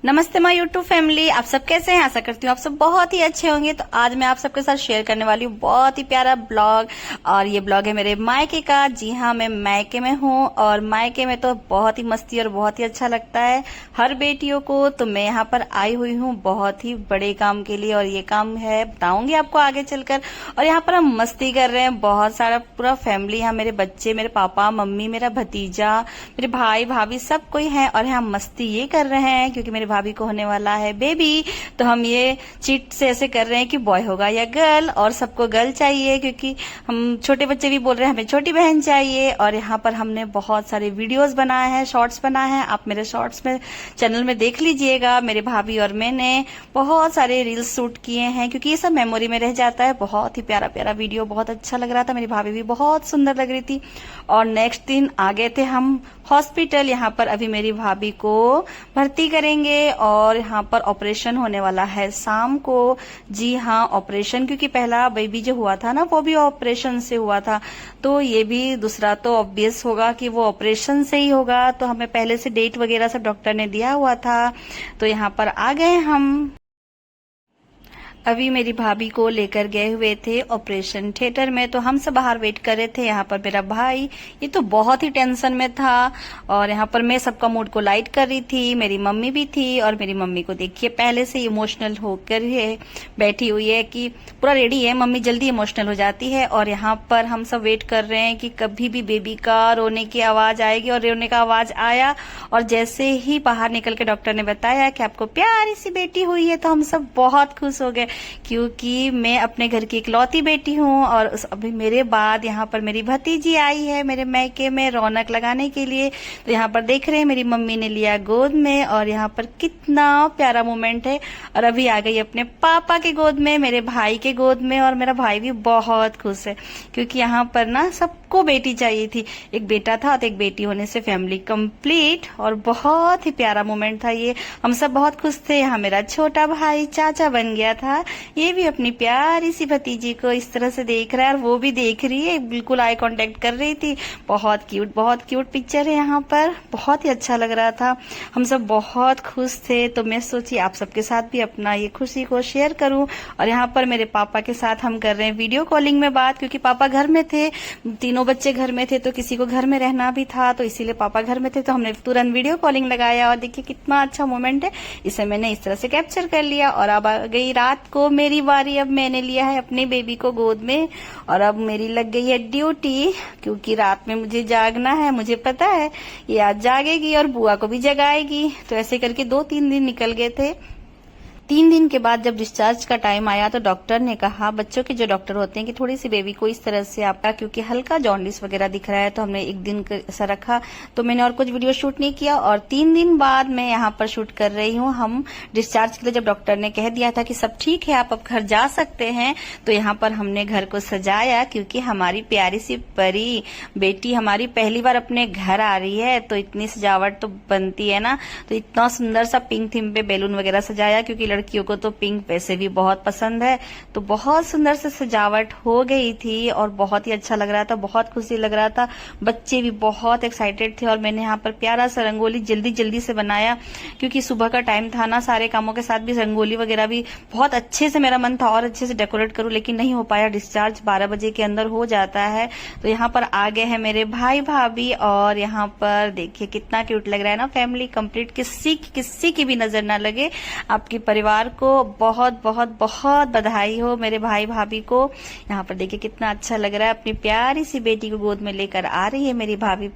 नमस्ते my YouTube family, आप सब कैसे हैं? आशा करती हूँ आप सब बहुत ही अच्छे होंगे। तो आज मैं आप सबके साथ शेयर करने वाली हूँ बहुत ही प्यारा ब्लॉग। और ये ब्लॉग है मेरे मायके का। जी हाँ, मैं मायके में हूँ और मायके में तो बहुत ही मस्ती और बहुत ही अच्छा लगता है हर बेटियों को। तो मैं यहाँ पर आई हुई हूँ बहुत ही बड़े काम के लिए, और ये काम है बताऊंगी आपको आगे चलकर। और यहाँ पर हम मस्ती कर रहे हैं, बहुत सारा पूरा फैमिली, यहाँ मेरे बच्चे, मेरे पापा मम्मी, मेरा भतीजा, मेरे भाई भाभी सब कोई है। और यहाँ मस्ती ये कर रहे हैं क्योंकि मेरे भाभी को होने वाला है बेबी। तो हम ये चीट से ऐसे कर रहे हैं कि बॉय होगा या गर्ल, और सबको गर्ल चाहिए क्योंकि हम छोटे बच्चे भी बोल रहे हैं हमें छोटी बहन चाहिए। और यहाँ पर हमने बहुत सारे वीडियोस बनाए हैं, शॉर्ट्स बनाए हैं, आप मेरे शॉर्ट्स में चैनल में देख लीजिएगा। मेरे भाभी और मैंने बहुत सारे रील्स शूट किए हैं क्योंकि ये सब मेमोरी में रह जाता है। बहुत ही प्यारा प्यारा वीडियो, बहुत अच्छा लग रहा था। मेरी भाभी भी बहुत सुंदर लग रही थी। और नेक्स्ट दिन आ गए थे हम हॉस्पिटल। यहाँ पर अभी मेरी भाभी को भर्ती करेंगे और यहाँ पर ऑपरेशन होने वाला है शाम को। जी हाँ, ऑपरेशन, क्योंकि पहला बेबी जो हुआ था ना वो भी ऑपरेशन से हुआ था, तो ये भी दूसरा तो ऑब्वियस होगा कि वो ऑपरेशन से ही होगा। तो हमें पहले से डेट वगैरह सब डॉक्टर ने दिया हुआ था। तो यहाँ पर आ गए हम। अभी मेरी भाभी को लेकर गए हुए थे ऑपरेशन थिएटर में, तो हम सब बाहर वेट कर रहे थे। यहाँ पर मेरा भाई ये तो बहुत ही टेंशन में था, और यहाँ पर मैं सबका मूड को लाइट कर रही थी। मेरी मम्मी भी थी, और मेरी मम्मी को देखिए पहले से इमोशनल होकर है बैठी हुई है कि पूरा रेडी है। मम्मी जल्दी इमोशनल हो जाती है। और यहाँ पर हम सब वेट कर रहे हैं कि कभी भी बेबी का रोने की आवाज आएगी, और रोने का आवाज आया। और जैसे ही बाहर निकल के डॉक्टर ने बताया कि आपको प्यारी सी बेटी हुई है, तो हम सब बहुत खुश हो गए क्योंकि मैं अपने घर की इकलौती बेटी हूँ। और अभी मेरे बाद यहाँ पर मेरी भतीजी आई है मेरे मैके में रौनक लगाने के लिए। तो यहाँ पर देख रहे हैं मेरी मम्मी ने लिया गोद में, और यहाँ पर कितना प्यारा मोमेंट है। और अभी आ गई अपने पापा के गोद में, मेरे भाई के गोद में। और मेरा भाई भी बहुत खुश है क्योंकि यहाँ पर ना सबको बेटी चाहिए थी। एक बेटा था तो एक बेटी होने से फैमिली कंप्लीट, और बहुत ही प्यारा मोमेंट था ये। हम सब बहुत खुश थे। यहाँ मेरा छोटा भाई चाचा बन गया था। ये भी अपनी प्यारी सी भतीजी को इस तरह से देख रहा है, और वो भी देख रही है, बिल्कुल आई कांटेक्ट कर रही थी। बहुत क्यूट पिक्चर है यहाँ पर, बहुत ही अच्छा लग रहा था। हम सब बहुत खुश थे। तो मैं सोची आप सबके साथ भी अपना ये खुशी को शेयर करूं। और यहाँ पर मेरे पापा के साथ हम कर रहे हैं वीडियो कॉलिंग में बात, क्योंकि पापा घर में थे, तीनों बच्चे घर में थे, तो किसी को घर में रहना भी था, तो इसीलिए पापा घर में थे। तो हमने तुरंत वीडियो कॉलिंग लगाया, और देखिए कितना अच्छा मोमेंट है। इसे मैंने इस तरह से कैप्चर कर लिया। और अब आ गई रात को मेरी बारी। अब मैंने लिया है अपने बेबी को गोद में, और अब मेरी लग गई है ड्यूटी, क्योंकि रात में मुझे जागना है। मुझे पता है ये आज जागेगी और बुआ को भी जगाएगी। तो ऐसे करके 2-3 दिन निकल गए थे। 3 दिन के बाद जब डिस्चार्ज का टाइम आया तो डॉक्टर ने कहा, बच्चों के जो डॉक्टर होते हैं, कि थोड़ी सी बेबी को इस तरह से आपका, क्योंकि हल्का जॉन्डिस वगैरह दिख रहा है, तो हमने एक दिन ऐसा रखा। तो मैंने और कुछ वीडियो शूट नहीं किया, और 3 दिन बाद मैं यहाँ पर शूट कर रही हूँ। हम डिस्चार्ज के लिए जब डॉक्टर ने कह दिया था कि सब ठीक है, आप अब घर जा सकते हैं, तो यहाँ पर हमने घर को सजाया, क्योंकि हमारी प्यारी सी परी बेटी हमारी पहली बार अपने घर आ रही है, तो इतनी सजावट तो बनती है ना। तो इतना सुंदर सा पिंक थीम पे बैलून वगैरह सजाया, क्योंकि लड़कियों को तो पिंक वैसे भी बहुत पसंद है। तो बहुत सुंदर से सजावट हो गई थी, और बहुत ही अच्छा लग रहा था, बहुत खुशी लग रहा था। बच्चे भी बहुत एक्साइटेड थे। और मैंने यहाँ पर प्यारा सा रंगोली जल्दी जल्दी से बनाया, क्योंकि सुबह का टाइम था ना, सारे कामों के साथ भी रंगोली वगैरह भी बहुत अच्छे से, मेरा मन था और अच्छे से डेकोरेट करूं, लेकिन नहीं हो पाया। डिस्चार्ज 12 बजे के अंदर हो जाता है। तो यहाँ पर आ गए हैं मेरे भाई भाभी, और यहाँ पर देखिए कितना क्यूट लग रहा है ना, फैमिली कंप्लीट। किसी की भी नजर ना लगे। आपके परिवार को बहुत बहुत बहुत बधाई हो मेरे भाई भाभी को। यहाँ पर देखिए कितना अच्छा लग रहा है। अपनी प्यारी सी बेटी को गोद में लेकर आ रही है मेरी भाभी,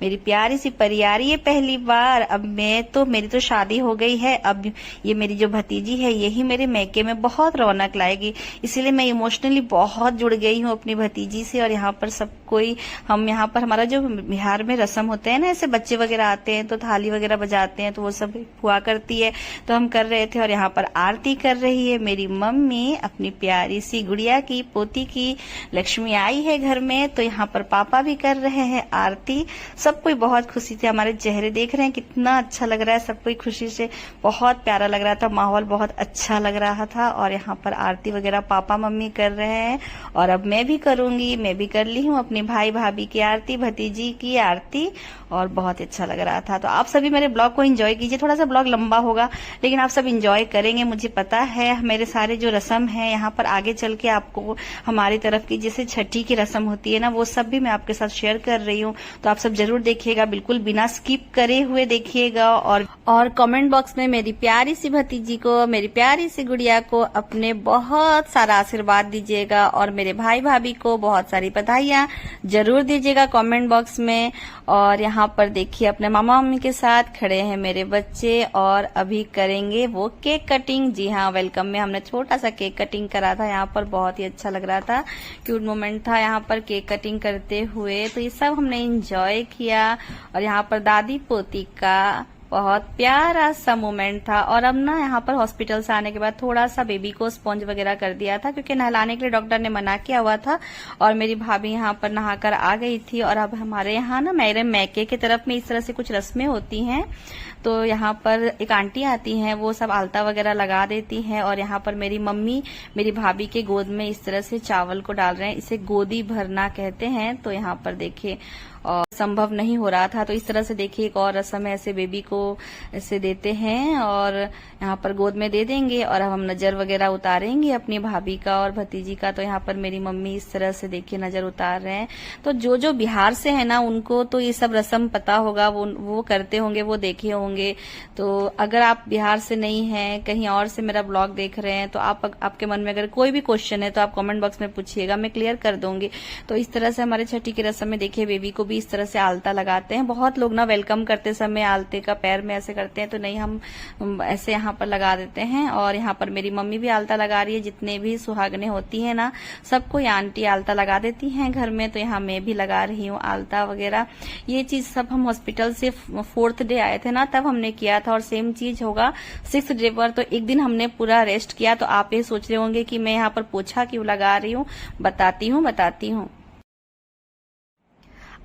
मेरी प्यारी सी परी आ रही है पहली बार। अब मेरी तो शादी हो गई है, अब ये मेरी जो भतीजी है यही मेरे मैके में बहुत रौनक लाएगी। इसीलिए मैं इमोशनली बहुत जुड़ गई हूँ अपनी भतीजी से। और यहाँ पर सब कोई, हम यहाँ पर, हमारा जो बिहार में रस्म होते हैं ना, ऐसे बच्चे वगैरह आते हैं तो थाली वगैरह बजाते हैं, तो वो सब हुआ करती है, तो हम कर रहे थे। और यहाँ पर आरती कर रही है मेरी मम्मी अपनी प्यारी सी गुड़िया की, पोती की। लक्ष्मी आई है घर में, तो यहाँ पर पापा भी कर रहे हैं आरती। सब कोई बहुत खुशी से हमारे चेहरे देख रहे हैं, कितना अच्छा लग रहा है। सब कोई खुशी से, बहुत प्यारा लग रहा था, माहौल बहुत अच्छा लग रहा था। और यहाँ पर आरती वगैरह पापा मम्मी कर रहे हैं और अब मैं भी करूंगी। मैं भी कर ली हूँ अपनी भाई भाभी की आरती, भतीजी की आरती, और बहुत अच्छा लग रहा था। तो आप सभी मेरे ब्लॉग को एंजॉय कीजिए। थोड़ा सा ब्लॉग लंबा होगा लेकिन आप सब एंजॉय करेंगे, मुझे पता है। मेरे सारे जो रस्म है यहाँ पर आगे चल के आपको हमारी तरफ की जैसे छठी की रस्म होती है ना, वो सब भी मैं आपके साथ शेयर कर रही हूँ। तो आप सब जरूर देखिएगा, बिल्कुल बिना स्किप करे हुए देखिएगा। और कमेंट बॉक्स में मेरी प्यारी सी भतीजी को, मेरी प्यारी सी गुड़िया को अपने बहुत सारा आशीर्वाद दीजिएगा और मेरे भाई भाभी को बहुत सारी बधाइयां जरूर दीजिएगा कमेंट बॉक्स में। और यहाँ पर देखिए अपने मामा मम्मी के साथ खड़े हैं मेरे बच्चे और अभी करेंगे वो केक कटिंग। जी हाँ, वेलकम में हमने छोटा सा केक कटिंग करा था, यहाँ पर बहुत ही अच्छा लग रहा था, क्यूट मोमेंट था यहाँ पर केक कटिंग करते हुए। तो ये सब हमने एंजॉय किया और यहाँ पर दादी पोती का बहुत प्यारा सा मोमेंट था। और अब ना यहाँ पर हॉस्पिटल से आने के बाद थोड़ा सा बेबी को स्पॉन्ज वगैरह कर दिया था, क्योंकि नहलाने के लिए डॉक्टर ने मना किया हुआ था। और मेरी भाभी यहाँ पर नहाकर आ गई थी। और अब हमारे यहाँ ना मेरे मैके की तरफ में इस तरह से कुछ रस्में होती हैं। तो यहाँ पर एक आंटी आती हैं, वो सब आलता वगैरह लगा देती हैं। और यहाँ पर मेरी मम्मी मेरी भाभी के गोद में इस तरह से चावल को डाल रहे हैं, इसे गोदी भरना कहते हैं। तो यहाँ पर देखिए और संभव नहीं हो रहा था, तो इस तरह से देखिए एक और रस्म है, ऐसे बेबी को ऐसे देते हैं और यहाँ पर गोद में दे देंगे। और अब हम नजर वगैरह उतारेंगे अपनी भाभी का और भतीजी का। तो यहाँ पर मेरी मम्मी इस तरह से देखिए नजर उतार रहे हैं। तो जो बिहार से है ना, उनको तो ये सब रस्म पता होगा, वो करते होंगे, वो देखे होंगे। तो अगर आप बिहार से नहीं हैं, कहीं और से मेरा ब्लॉग देख रहे हैं, तो आपके मन में अगर कोई भी क्वेश्चन है तो आप कमेंट बॉक्स में पूछिएगा, मैं क्लियर कर दूंगी। तो इस तरह से हमारे छठी की रस्म में देखिए बेबी को भी इस तरह से आलता लगाते हैं। बहुत लोग ना वेलकम करते समय आलते का पैर में ऐसे करते हैं, तो नहीं, हम ऐसे यहाँ पर लगा देते हैं। और यहाँ पर मेरी मम्मी भी आलता लगा रही है। जितने भी सुहागने होती है ना, सबको आंटी आलता लगा देती हैं घर में। तो यहाँ मैं भी लगा रही हूँ आलता वगैरह। ये चीज सब हम हॉस्पिटल से 4th डे आए थे ना, तब हमने किया था। और सेम चीज होगा 6th डे पर। तो एक दिन हमने पूरा रेस्ट किया। तो आप ये सोच रहे होंगे कि मैं यहाँ पर पोछा क्यों लगा रही हूँ, बताती हूँ।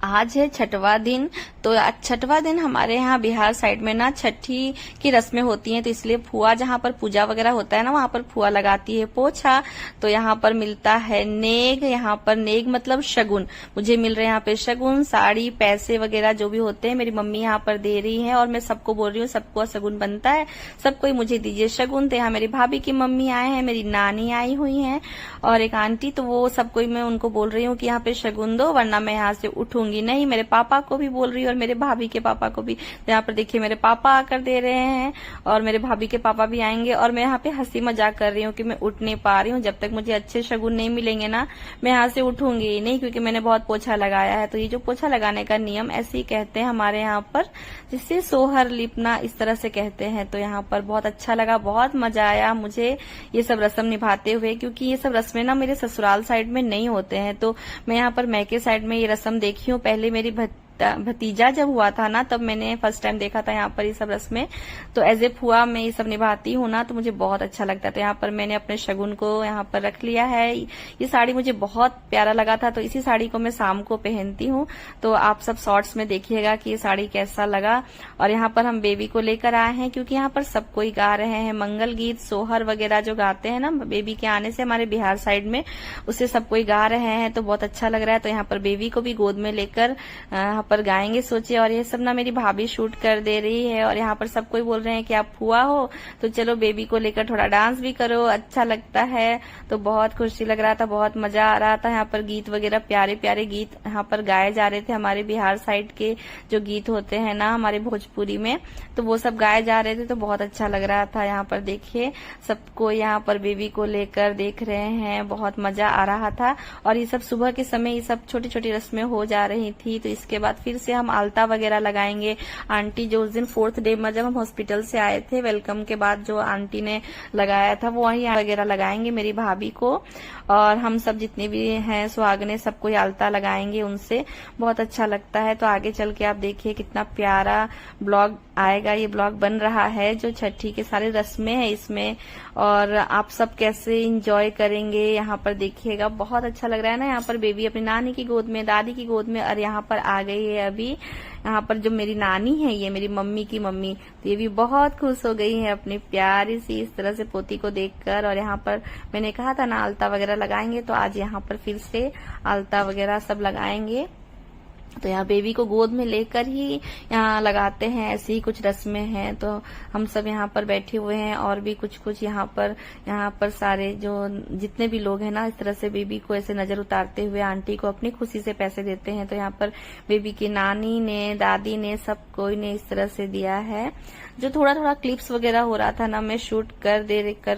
आज है छठवां दिन। तो छठवां दिन हमारे यहाँ बिहार साइड में ना छठी की रस्में होती हैं, तो इसलिए फुआ, जहाँ पर पूजा वगैरह होता है ना, वहाँ पर फुआ लगाती है पोछा। तो यहाँ पर मिलता है नेग। यहाँ पर नेग मतलब शगुन, मुझे मिल रहे हैं यहाँ पे शगुन, साड़ी, पैसे वगैरह जो भी होते हैं, मेरी मम्मी यहाँ पर दे रही है। और मैं सबको बोल रही हूँ, सबको शगुन बनता है, सब कोई मुझे दीजिए शगुन। तो यहाँ मेरी भाभी की मम्मी आए हैं, मेरी नानी आई हुई है और एक आंटी। तो वो सब कोई मैं उनको बोल रही हूँ कि यहाँ पे शगुन दो, वरना मैं यहाँ से उठूंगी नहीं। मेरे पापा को भी बोल रही हूँ और मेरे भाभी के पापा को भी। तो यहाँ पर देखिए मेरे पापा आकर दे रहे हैं और मेरे भाभी के पापा भी आएंगे। और मैं यहाँ पे हंसी मजाक कर रही हूँ कि मैं उठ नहीं पा रही हूँ। जब तक मुझे अच्छे शगुन नहीं मिलेंगे ना, मैं यहाँ से उठूंगी ही नहीं, क्योंकि मैंने बहुत पोछा लगाया है। तो ये जो पोछा लगाने का नियम ऐसे ही कहते हैं हमारे यहाँ पर, जिससे सोहर लिपना इस तरह से कहते हैं। तो यहाँ पर बहुत अच्छा लगा, बहुत मजा आया मुझे ये सब रस्म निभाते हुए, क्योंकि ये सब रस्में ना मेरे ससुराल साइड में नहीं होते हैं। तो मैं यहाँ पर मैके साइड में ये रस्म देखी हूँ। पहले मेरी भतीजा जब हुआ था ना, तब मैंने फर्स्ट टाइम देखा था यहाँ पर ये सब रस्में। तो एज ए फुआ मैं ये सब निभाती हूँ ना, तो मुझे बहुत अच्छा लगता है। तो यहाँ पर मैंने अपने शगुन को यहाँ पर रख लिया है। ये साड़ी मुझे बहुत प्यारा लगा था, तो इसी साड़ी को मैं शाम को पहनती हूँ। तो आप सब शॉर्ट्स में देखिएगा कि ये साड़ी कैसा लगा। और यहाँ पर हम बेबी को लेकर आए हैं, क्योंकि यहाँ पर सब कोई गा रहे हैं मंगल गीत, सोहर वगैरह जो गाते हैं ना बेबी के आने से हमारे बिहार साइड में, उसे सब कोई गा रहे हैं। तो बहुत अच्छा लग रहा है। तो यहाँ पर बेबी को भी गोद में लेकर यहाँ पर गाएंगे सोचे। और ये सब ना मेरी भाभी शूट कर दे रही है। और यहाँ पर सब कोई बोल रहे हैं कि आप फुआ हो, तो चलो बेबी को लेकर थोड़ा डांस भी करो, अच्छा लगता है। तो बहुत खुशी लग रहा था, बहुत मजा आ रहा था। यहाँ पर गीत वगैरह प्यारे प्यारे गीत यहाँ पर गाए जा रहे थे, हमारे बिहार साइड के जो गीत होते हैं ना हमारे भोजपुरी में, तो वो सब गाए जा रहे थे। तो बहुत अच्छा लग रहा था। यहाँ पर देखिए सबको यहाँ पर बेबी को लेकर देख रहे हैं, बहुत मजा आ रहा था। और ये सब सुबह के समय ये सब छोटी छोटी रस्में हो जा रही थी। तो इसके बाद फिर से हम आलता वगैरह लगाएंगे। आंटी जो उस दिन 4th डे में जब हम हॉस्पिटल से आए थे, वेलकम के बाद जो आंटी ने लगाया था, वो वही वगैरह लगाएंगे मेरी भाभी को। और हम सब जितने भी हैं सुहागने, सबको आलता लगाएंगे उनसे, बहुत अच्छा लगता है। तो आगे चल के आप देखिए कितना प्यारा ब्लॉग आएगा, ये ब्लॉग बन रहा है, जो छठी के सारे रस्में हैं इसमें, और आप सब कैसे एंजॉय करेंगे यहाँ पर देखिएगा। बहुत अच्छा लग रहा है ना। यहाँ पर बेबी अपनी नानी की गोद में, दादी की गोद में, और यहाँ पर आ गई है अभी। यहाँ पर जो मेरी नानी है, ये मेरी मम्मी की मम्मी, तो ये भी बहुत खुश हो गई है अपनी प्यारी सी इस तरह से पोती को देखकर। और यहाँ पर मैंने कहा था ना आलता वगैरह लगाएंगे, तो आज यहाँ पर फिर से आलता वगैरह सब लगाएंगे। तो यहाँ बेबी को गोद में लेकर ही यहाँ लगाते हैं, ऐसी ही कुछ रस्में हैं। तो हम सब यहाँ पर बैठे हुए हैं, और भी कुछ कुछ यहाँ पर सारे जो जितने भी लोग हैं ना, इस तरह से बेबी को ऐसे नजर उतारते हुए आंटी को अपनी खुशी से पैसे देते हैं। तो यहाँ पर बेबी की नानी ने, दादी ने, सब कोई ने इस तरह से दिया है। जो थोड़ा थोड़ा क्लिप्स वगैरह हो रहा था ना, मैं शूट कर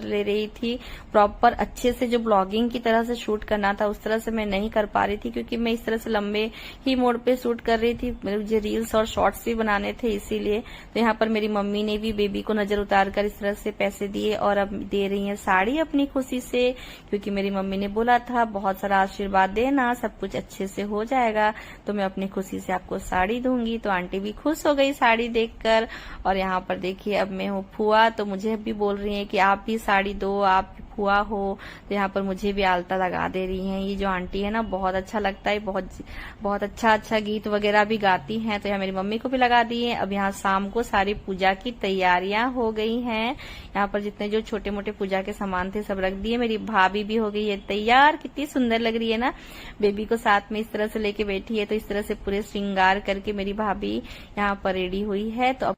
ले रही थी। प्रॉपर अच्छे से जो ब्लॉगिंग की तरह से शूट करना था उस तरह से मैं नहीं कर पा रही थी, क्योंकि मैं इस तरह से लंबे ही मोड पे शूट कर रही थी। मुझे रील्स और शॉर्ट्स भी बनाने थे, इसीलिए। तो यहाँ पर मेरी मम्मी ने भी बेबी को नजर उतार कर इस तरह से पैसे दिए, और अब दे रही है साड़ी अपनी खुशी से, क्योंकि मेरी मम्मी ने बोला था बहुत सारा आशीर्वाद देना, सब कुछ अच्छे से हो जाएगा, तो मैं अपनी खुशी से आपको साड़ी दूंगी। तो आंटी भी खुश हो गई साड़ी देखकर। और यहाँ पर देखिए अब मैं हूँ फुआ, तो मुझे भी बोल रही है कि आप भी साड़ी दो, आप फुआ हो। तो यहाँ पर मुझे भी आलता लगा दे रही हैं। ये जो आंटी है ना, बहुत अच्छा लगता है, बहुत अच्छा गीत वगैरह भी गाती हैं। तो यहाँ मेरी मम्मी को भी लगा दी है। अब यहाँ शाम को सारी पूजा की तैयारियां हो गई हैं। यहाँ पर जितने जो छोटे मोटे पूजा के सामान थे सब रख दिए। मेरी भाभी भी हो गई है तैयार, कितनी सुंदर लग रही है ना, बेबी को साथ में इस तरह से लेके बैठी है। तो इस तरह से पूरे श्रृंगार करके मेरी भाभी यहाँ पर रेडी हुई है। तो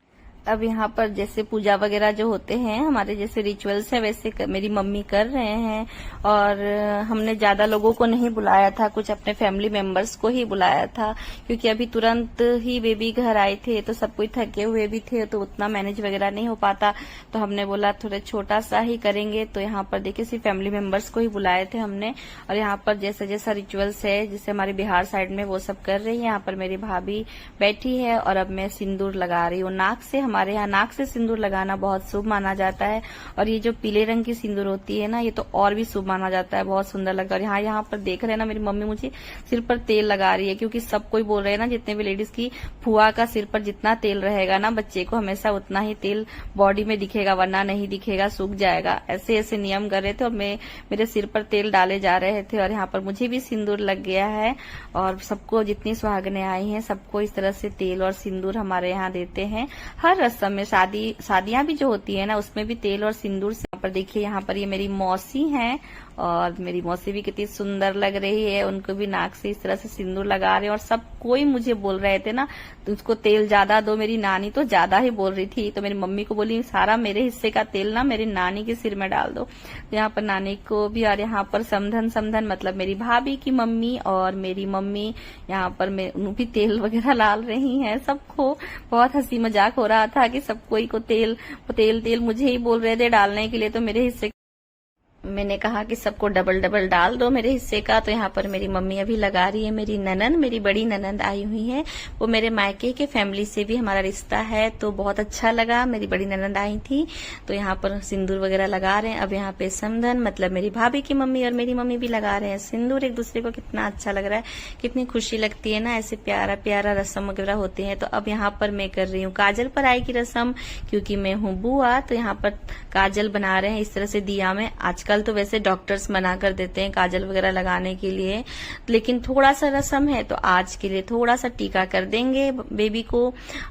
अब यहाँ पर जैसे पूजा वगैरह जो होते हैं, हमारे जैसे रिचुअल्स है, वैसे मेरी मम्मी कर रहे हैं। और हमने ज्यादा लोगों को नहीं बुलाया था, कुछ अपने फैमिली मेंबर्स को ही बुलाया था, क्योंकि अभी तुरंत ही बेबी घर आए थे, तो सब कोई थके हुए भी थे, तो उतना मैनेज वगैरह नहीं हो पाता। तो हमने बोला थोड़ा छोटा सा ही करेंगे। तो यहाँ पर देखिए सिर्फ फैमिली मेंबर्स को ही बुलाए थे हमने। और यहाँ पर जैसा जैसा रिचुअल्स है, जैसे हमारे बिहार साइड में, वो सब कर रही है। यहाँ पर मेरी भाभी बैठी है, और अब मैं सिंदूर लगा रही हूँ नाक से। हमारे यहाँ नाक से सिंदूर लगाना बहुत शुभ माना जाता है, और ये जो पीले रंग की सिंदूर होती है ना, ये तो और भी शुभ माना जाता है, बहुत सुंदर लगता है। और यहाँ पर देख रहे हैं ना, मेरी मम्मी मुझे सिर पर तेल लगा रही है, क्योंकि सब कोई बोल रहे हैं ना, जितने भी लेडीज की फुआ का सिर पर जितना तेल रहेगा ना, बच्चे को हमेशा उतना ही तेल बॉडी में दिखेगा, वरना नहीं दिखेगा, सूख जाएगा। ऐसे ऐसे नियम कर रहे थे, और मेरे सिर पर तेल डाले जा रहे थे। और यहाँ पर मुझे भी सिंदूर लग गया है, और सबको जितनी सुहागनें आई हैं सबको इस तरह से तेल और सिंदूर हमारे यहाँ देते हैं। हर रस्म में, शादियां भी जो होती है ना, उसमें भी तेल और सिंदूर से। यहाँ पर देखिए, यहाँ पर ये मेरी मौसी हैं, और मेरी मौसी भी कितनी सुंदर लग रही है। उनको भी नाक से इस तरह से सिंदूर लगा रहे हैं। और सब कोई मुझे बोल रहे थे ना, तो उसको तेल ज्यादा दो। मेरी नानी तो ज्यादा ही बोल रही थी, तो मेरी मम्मी को बोली सारा मेरे हिस्से का तेल ना मेरी नानी के सिर में डाल दो। तो यहाँ पर नानी को भी, और यहाँ पर समधन मतलब मेरी भाभी की मम्मी और मेरी मम्मी, यहाँ पर भी तेल वगैरह डाल रही हैं। सबको बहुत हंसी मजाक हो रहा था कि सब कोई को तेल मुझे ही बोल रहे थे डालने के लिए, तो मेरे हिस्से मैंने कहा कि सबको डबल डबल डाल दो मेरे हिस्से का। तो यहाँ पर मेरी मम्मी अभी लगा रही है। मेरी ननद, मेरी बड़ी ननद आई हुई है, वो मेरे मायके के फैमिली से भी हमारा रिश्ता है, तो बहुत अच्छा लगा। मेरी बड़ी ननद आई थी, तो यहाँ पर सिंदूर वगैरह लगा रहे हैं। अब यहाँ पे समधन मतलब मेरी भाभी की मम्मी और मेरी मम्मी भी लगा रहे हैं सिंदूर एक दूसरे को। कितना अच्छा लग रहा है, कितनी खुशी लगती है ना, ऐसे प्यारा प्यारा रस्म वगैरह होते हैं। तो अब यहाँ पर मैं कर रही हूँ काजल पराई की रस्म, क्योंकि मैं हूँ बुआ। तो यहाँ पर काजल बना रहे हैं इस तरह से दिया में। आजकल तो वैसे डॉक्टर्स मना कर देते हैं काजल वगैरह लगाने के लिए, लेकिन थोड़ा सा रस्म है, तो आज के लिए थोड़ा सा टीका कर देंगे बेबी को।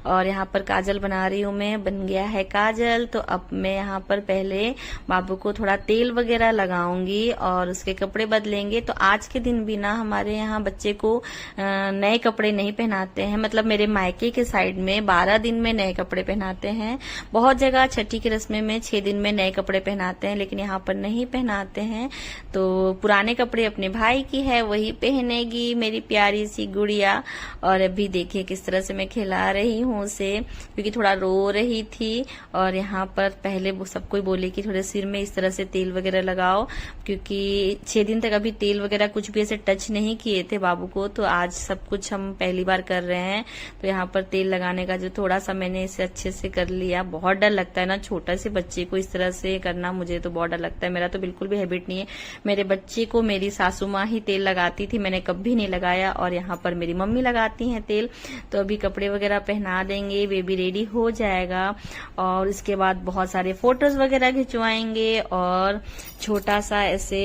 और यहाँ पर काजल बना रही हूँ मैं, बन गया है काजल। तो अब मैं यहाँ पर पहले बाबू को थोड़ा तेल वगैरह लगाऊंगी और उसके कपड़े बदलेंगे। तो आज के दिन भी ना हमारे यहाँ बच्चे को नए कपड़े नहीं पहनाते हैं, मतलब मेरे मायके के साइड में 12 दिन में नए कपड़े पहनाते हैं। बहुत जगह छठी की रस्में में 6 दिन में नए कपड़े पहनाते हैं, लेकिन यहाँ पर नहीं पहनाते हैं। तो पुराने कपड़े अपने भाई की है, वही पहनेगी मेरी प्यारी सी गुड़िया। और अभी देखिए किस तरह से मैं खिला रही हूँ उसे, क्योंकि थोड़ा रो रही थी। और यहाँ पर पहले वो सब कोई बोले कि थोड़े सिर में इस तरह से तेल वगैरह लगाओ, क्योंकि 6 दिन तक अभी तेल वगैरह कुछ भी ऐसे टच नहीं किए थे बाबू को। तो आज सब कुछ हम पहली बार कर रहे हैं। तो यहाँ पर तेल लगाने का जो थोड़ा सा मैंने इसे अच्छे से कर लिया। बहुत डर लगता है ना छोटा से बच्चे को इस तरह से करना, मुझे तो बहुत डर लगता है। मेरा तो बिल्कुल भी हैबिट नहीं है। मेरे बच्चे को मेरी सासू माँ ही तेल लगाती थी, मैंने कभी नहीं लगाया, और यहाँ पर मेरी मम्मी लगाती हैं तेल। तो अभी कपड़े वगैरह पहना देंगे, बेबी रेडी हो जाएगा और इसके बाद बहुत सारे फोटोज वगैरह खिंचवाएंगे। और छोटा सा ऐसे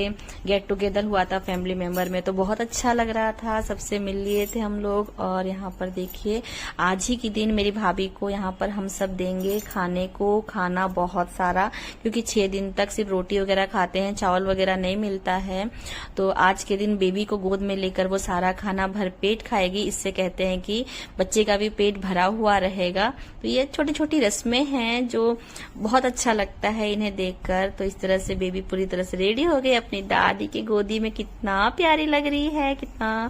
गेट टुगेदर हुआ था फैमिली मेंबर में, तो बहुत अच्छा लग रहा था, सबसे मिल लिए थे हम लोग। और यहाँ पर देखिए आज ही के दिन मेरी भाभी को यहाँ पर हम सब देंगे खाने को, खाना बहुत सारा, क्योंकि 6 दिन तक सिर्फ रोटी वगैरह खाते हैं, चावल वगैरह नहीं मिलता है। तो आज के दिन बेबी को गोद में लेकर वो सारा खाना भर पेट खाएगी। इससे कहते हैं कि बच्चे का भी पेट भरा हुआ रहेगा। तो ये छोटी छोटी रस्में हैं जो बहुत अच्छा लगता है इन्हें देखकर। तो इस तरह से बेबी पूरी तरह से रेडी हो गई अपनी दादी की गोदी में। कितना प्यारी लग रही है, कितना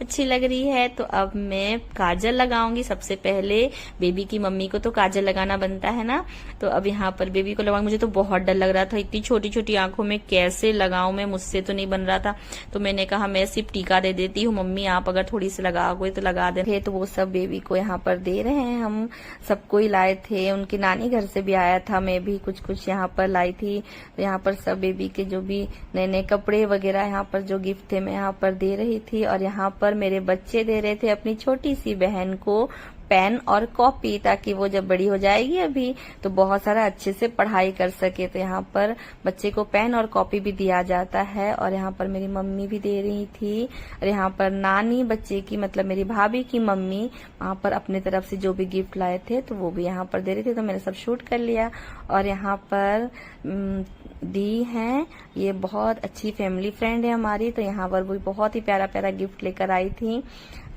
अच्छी लग रही है। तो अब मैं काजल लगाऊंगी। सबसे पहले बेबी की मम्मी को तो काजल लगाना बनता है ना, तो अब यहाँ पर बेबी को लगाऊंगी। मुझे तो बहुत डर लग रहा था, इतनी छोटी छोटी आंखों में कैसे लगाऊं मैं, मुझसे तो नहीं बन रहा था। तो मैंने कहा मैं सिर्फ टीका दे देती हूँ, मम्मी आप अगर थोड़ी सी लगाओगे तो लगा दे। तो वो सब बेबी को यहाँ पर दे रहे हैं। हम सबको ही लाए थे, उनकी नानी घर से भी आया था, मैं भी कुछ कुछ यहाँ पर लाई थी। तो यहाँ पर सब बेबी के जो भी नए नए कपड़े वगैरह यहाँ पर जो गिफ्ट थे मैं यहाँ पर दे रही थी। और यहाँ पर मेरे बच्चे दे रहे थे अपनी छोटी सी बहन को पेन और कॉपी, ताकि वो जब बड़ी हो जाएगी अभी तो बहुत सारा अच्छे से पढ़ाई कर सके। तो यहाँ पर बच्चे को पेन और कॉपी भी दिया जाता है। और यहाँ पर मेरी मम्मी भी दे रही थी, और यहाँ पर नानी बच्चे की मतलब मेरी भाभी की मम्मी वहाँ पर अपने तरफ से जो भी गिफ्ट लाए थे तो वो भी यहाँ पर दे रही थी। तो मैंने सब शूट कर लिया। और यहाँ पर दी है, ये बहुत अच्छी फैमिली फ्रेंड है हमारी, तो यहाँ पर वो बहुत ही प्यारा प्यारा गिफ्ट लेकर आई थी।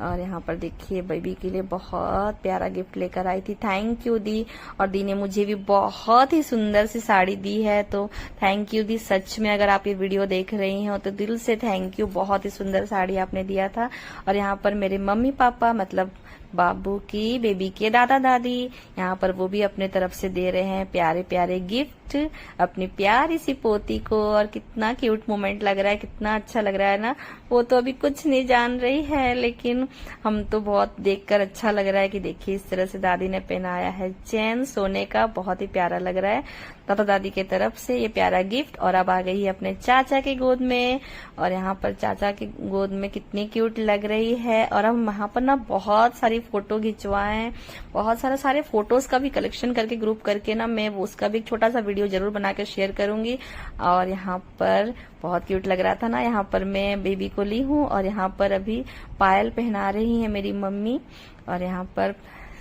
और यहाँ पर देखिए बेबी के लिए बहुत प्यारा गिफ्ट लेकर आई थी। थैंक यू दी। और दी ने मुझे भी बहुत ही सुंदर सी साड़ी दी है, तो थैंक यू दी। सच में अगर आप ये वीडियो देख रही हो तो दिल से थैंक यू, बहुत ही सुंदर साड़ी आपने दिया था। और यहाँ पर मेरे मम्मी पापा मतलब बाबू की बेबी के दादा दादी यहाँ पर वो भी अपने तरफ से दे रहे हैं प्यारे प्यारे गिफ्ट अपनी प्यारी सी पोती को। और कितना क्यूट मोमेंट लग रहा है, कितना अच्छा लग रहा है ना। वो तो अभी कुछ नहीं जान रही है, लेकिन हम तो बहुत देखकर अच्छा लग रहा है कि देखिए इस तरह से दादी ने पहनाया है चेन सोने का, बहुत ही प्यारा लग रहा है दादा दादी के तरफ से ये प्यारा गिफ्ट। और अब आ गई है अपने चाचा के गोद में, और यहाँ पर चाचा की गोद में कितनी क्यूट लग रही है। और हम वहां पर ना बहुत सारी फोटो खिंचवाए, बहुत सारे फोटोज का भी कलेक्शन करके ग्रुप करके ना मैं उसका भी एक छोटा सा वीडियो जरूर बनाकर शेयर करूंगी। और यहाँ पर बहुत क्यूट लग रहा था ना। यहाँ पर मैं बेबी को ली हूँ और यहाँ पर अभी पायल पहना रही है मेरी मम्मी। और यहाँ पर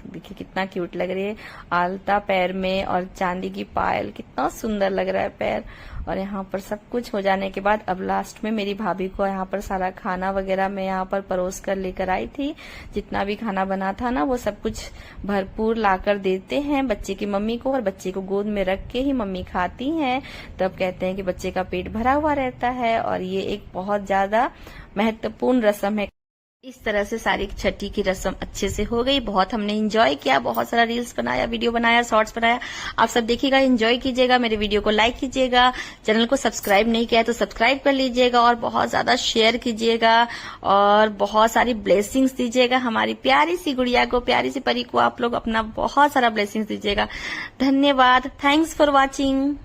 देखिए कितना क्यूट लग रही है, आलता पैर में और चांदी की पायल, कितना सुंदर लग रहा है पैर। और यहाँ पर सब कुछ हो जाने के बाद अब लास्ट में मेरी भाभी को यहाँ पर सारा खाना वगैरह मैं यहाँ पर परोस कर लेकर आई थी। जितना भी खाना बना था ना वो सब कुछ भरपूर लाकर देते हैं बच्चे की मम्मी को, और बच्चे को गोद में रख के ही मम्मी खाती हैं। तब कहते हैं कि बच्चे का पेट भरा हुआ रहता है, और ये एक बहुत ज्यादा महत्वपूर्ण रस्म है। इस तरह से सारी छठी की रस्म अच्छे से हो गई। बहुत हमने एंजॉय किया, बहुत सारा रील्स बनाया, वीडियो बनाया, शॉर्ट्स बनाया। आप सब देखिएगा, एंजॉय कीजिएगा, मेरे वीडियो को लाइक कीजिएगा, चैनल को सब्सक्राइब नहीं किया है तो सब्सक्राइब कर लीजिएगा, और बहुत ज्यादा शेयर कीजिएगा, और बहुत सारी ब्लेसिंग्स दीजिएगा हमारी प्यारी सी गुड़िया को, प्यारी सी परी को। आप लोग अपना बहुत सारा ब्लेसिंग्स दीजिएगा। धन्यवाद। Thanks for watching.